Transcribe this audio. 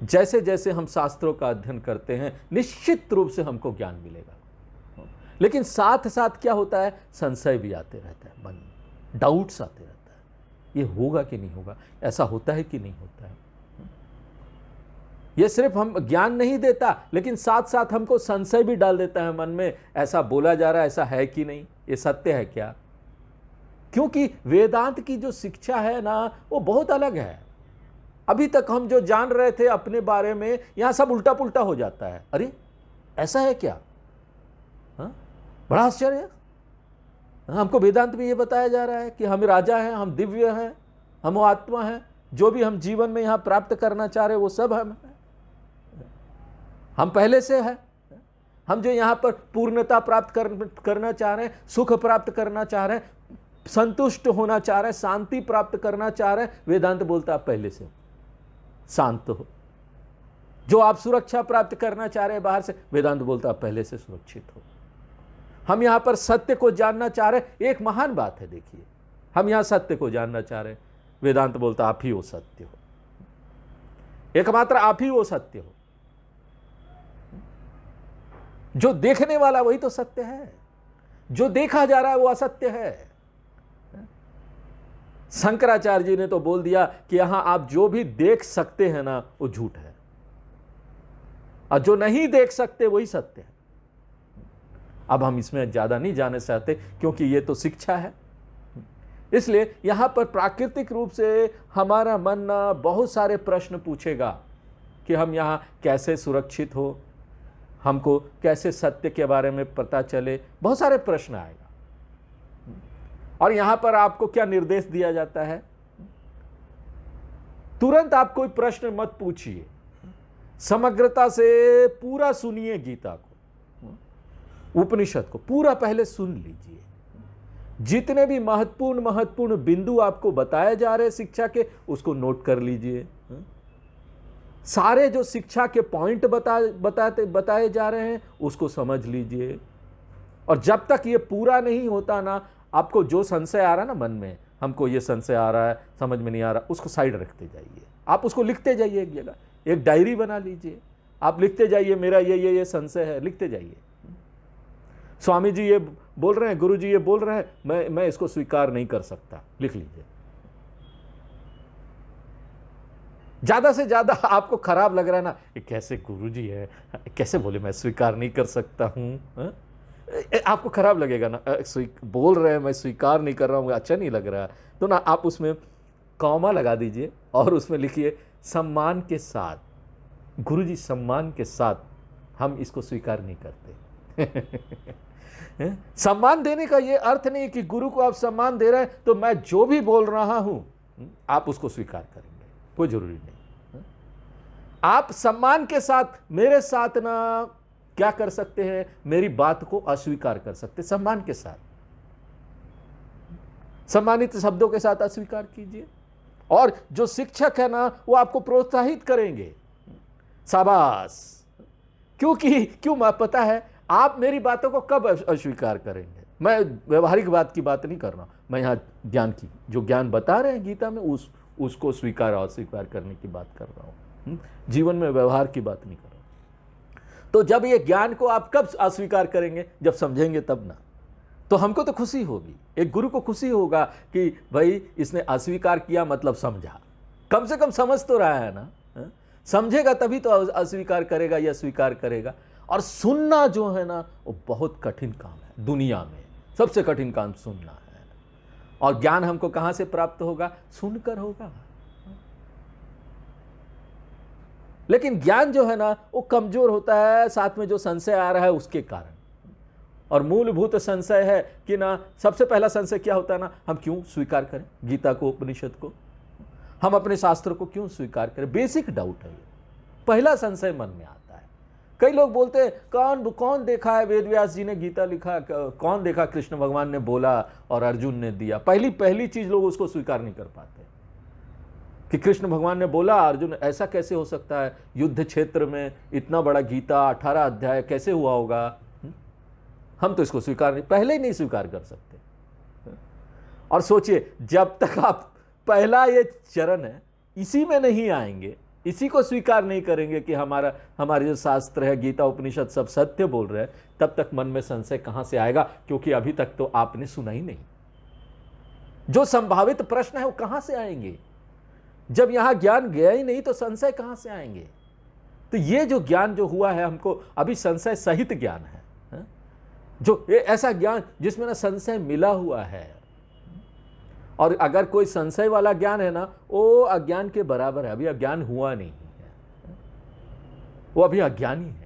जैसे जैसे हम शास्त्रों का अध्ययन करते हैं निश्चित रूप से हमको ज्ञान मिलेगा, लेकिन साथ साथ क्या होता है, संशय भी आते रहता है, मन में डाउट्स आते रहता है, ये होगा कि नहीं होगा, ऐसा होता है कि नहीं होता है। ये सिर्फ हम ज्ञान नहीं देता, लेकिन साथ साथ हमको संशय भी डाल देता है मन में, ऐसा बोला जा रहा है, ऐसा है कि नहीं, ये सत्य है क्या। क्योंकि वेदांत की जो शिक्षा है ना, वो बहुत अलग है। अभी तक हम जो जान रहे थे अपने बारे में, यहां सब उल्टा पुल्टा हो जाता है। अरे ऐसा है क्या, हाँ? बड़ा आश्चर्य है। हमको वेदांत में ये बताया जा रहा है कि हम राजा हैं, हम दिव्य हैं, हम आत्मा हैं, जो भी हम जीवन में यहां प्राप्त करना चाह रहे हैं वो सब हम पहले से है। हम जो यहां पर पूर्णता प्राप्त करना चाह रहे हैं, सुख प्राप्त करना चाह रहे हैं, संतुष्ट होना चाह रहे हैं, शांति प्राप्त करना चाह रहे हैं, वेदांत बोलता है आप पहले से शांत हो। जो आप सुरक्षा प्राप्त करना चाह रहे हैं बाहर से, वेदांत बोलता है आप पहले से सुरक्षित हो। हम यहां पर सत्य को जानना चाह रहे हैं, एक महान बात है। देखिए, हम यहां सत्य को जानना चाह रहे हैं, वेदांत बोलता आप ही वो सत्य हो, एकमात्र आप ही वो सत्य हो। जो देखने वाला वही तो सत्य है, जो देखा जा रहा है वो असत्य है। शंकराचार्य जी ने तो बोल दिया कि यहां आप जो भी देख सकते हैं ना, वो झूठ है, और जो नहीं देख सकते वही सत्य है। अब हम इसमें ज्यादा नहीं जाने चाहते, क्योंकि ये तो शिक्षा है। इसलिए यहां पर प्राकृतिक रूप से हमारा मन ना बहुत सारे प्रश्न पूछेगा कि हम यहां कैसे सुरक्षित हो, हमको कैसे सत्य के बारे में पता चले, बहुत सारे प्रश्न आएगा। और यहां पर आपको क्या निर्देश दिया जाता है, तुरंत आप कोई प्रश्न मत पूछिए, समग्रता से पूरा सुनिए गीता को, उपनिषद को पूरा पहले सुन लीजिए। जितने भी महत्वपूर्ण बिंदु आपको बताए जा रहे शिक्षा के, उसको नोट कर लीजिए। सारे जो शिक्षा के पॉइंट बताए जा रहे हैं उसको समझ लीजिए। और जब तक ये पूरा नहीं होता ना, आपको जो संशय आ रहा है ना मन में, हमको ये संशय आ रहा है, समझ में नहीं आ रहा, उसको साइड रखते जाइए। आप उसको लिखते जाइए, एक जगह एक डायरी बना लीजिए, आप लिखते जाइए मेरा ये संशय है, लिखते जाइए। स्वामी जी ये बोल रहे हैं, गुरु जी ये बोल रहे हैं, मैं इसको स्वीकार नहीं कर सकता, लिख लीजिए। ज्यादा से ज्यादा आपको खराब लग रहा है ना, ये कैसे गुरु जी है, कैसे बोले मैं स्वीकार नहीं कर सकता हूं, आपको खराब लगेगा ना, बोल रहे हैं मैं स्वीकार नहीं कर रहा हूं, अच्छा नहीं लग रहा है, तो ना आप उसमें कॉमा लगा दीजिए और उसमें लिखिए सम्मान के साथ, गुरुजी सम्मान के साथ हम इसको स्वीकार नहीं करते। सम्मान देने का ये अर्थ नहीं कि गुरु को आप सम्मान दे रहे हैं तो मैं जो भी बोल रहा हूं आप उसको स्वीकार करेंगे, कोई जरूरी नहीं। आप सम्मान के साथ मेरे साथ ना क्या कर सकते हैं, मेरी बात को अस्वीकार कर सकते, सम्मान के साथ, सम्मानित शब्दों के साथ अस्वीकार कीजिए। और जो शिक्षक है ना, वो आपको प्रोत्साहित करेंगे, शाबाश, क्यों पता है आप मेरी बातों को कब अस्वीकार करेंगे। मैं व्यवहारिक बात की बात नहीं कर रहा, मैं यहां ज्ञान की, जो ज्ञान बता रहे हैं गीता में उसको स्वीकार और अस्वीकार करने की बात कर रहा हूं, जीवन में व्यवहार की बात नहीं कर रहा। तो जब ये ज्ञान को आप कब अस्वीकार करेंगे, जब समझेंगे तब ना। तो हमको तो खुशी होगी, एक गुरु को खुशी होगा कि भाई इसने अस्वीकार किया, मतलब समझा, कम से कम समझ तो रहा है ना, समझेगा तभी तो अस्वीकार करेगा या स्वीकार करेगा। और सुनना जो है ना, वो बहुत कठिन काम है, दुनिया में सबसे कठिन काम सुनना है। और ज्ञान हमको कहां से प्राप्त होगा, सुनकर होगा। लेकिन ज्ञान जो है ना, वो कमजोर होता है, साथ में जो संशय आ रहा है उसके कारण। और मूलभूत संशय है कि ना, सबसे पहला संशय क्या होता है ना, हम क्यों स्वीकार करें गीता को, उपनिषद को, हम अपने शास्त्र को क्यों स्वीकार करें। बेसिक डाउट है ये, पहला संशय मन में आता है। कई लोग बोलते हैं कौन देखा है वेद व्यास जी ने गीता लिखा, कौन देखा कृष्ण भगवान ने बोला और अर्जुन ने दिया। पहली चीज लोग उसको स्वीकार नहीं कर पाते कि कृष्ण भगवान ने बोला, अर्जुन, ऐसा कैसे हो सकता है, युद्ध क्षेत्र में इतना बड़ा गीता 18 अध्याय कैसे हुआ होगा। हम तो इसको स्वीकार नहीं, पहले ही नहीं स्वीकार कर सकते। और सोचिए, जब तक आप पहला ये चरण है इसी में नहीं आएंगे, इसी को स्वीकार नहीं करेंगे कि हमारे जो शास्त्र है, गीता उपनिषद सब सत्य बोल रहे हैं, तब तक मन में संशय कहां से आएगा? क्योंकि अभी तक तो आपने सुना ही नहीं। जो संभावित प्रश्न है वो कहां से आएंगे? जब यहां ज्ञान गया ही नहीं तो संशय कहां से आएंगे? तो ये जो ज्ञान जो हुआ है हमको अभी संशय सहित ज्ञान है, जो ऐसा ज्ञान जिसमें ना संशय मिला हुआ है। और अगर कोई संशय वाला ज्ञान है ना, वो अज्ञान के बराबर है। अभी अज्ञान हुआ नहीं है, वो अभी अज्ञानी है।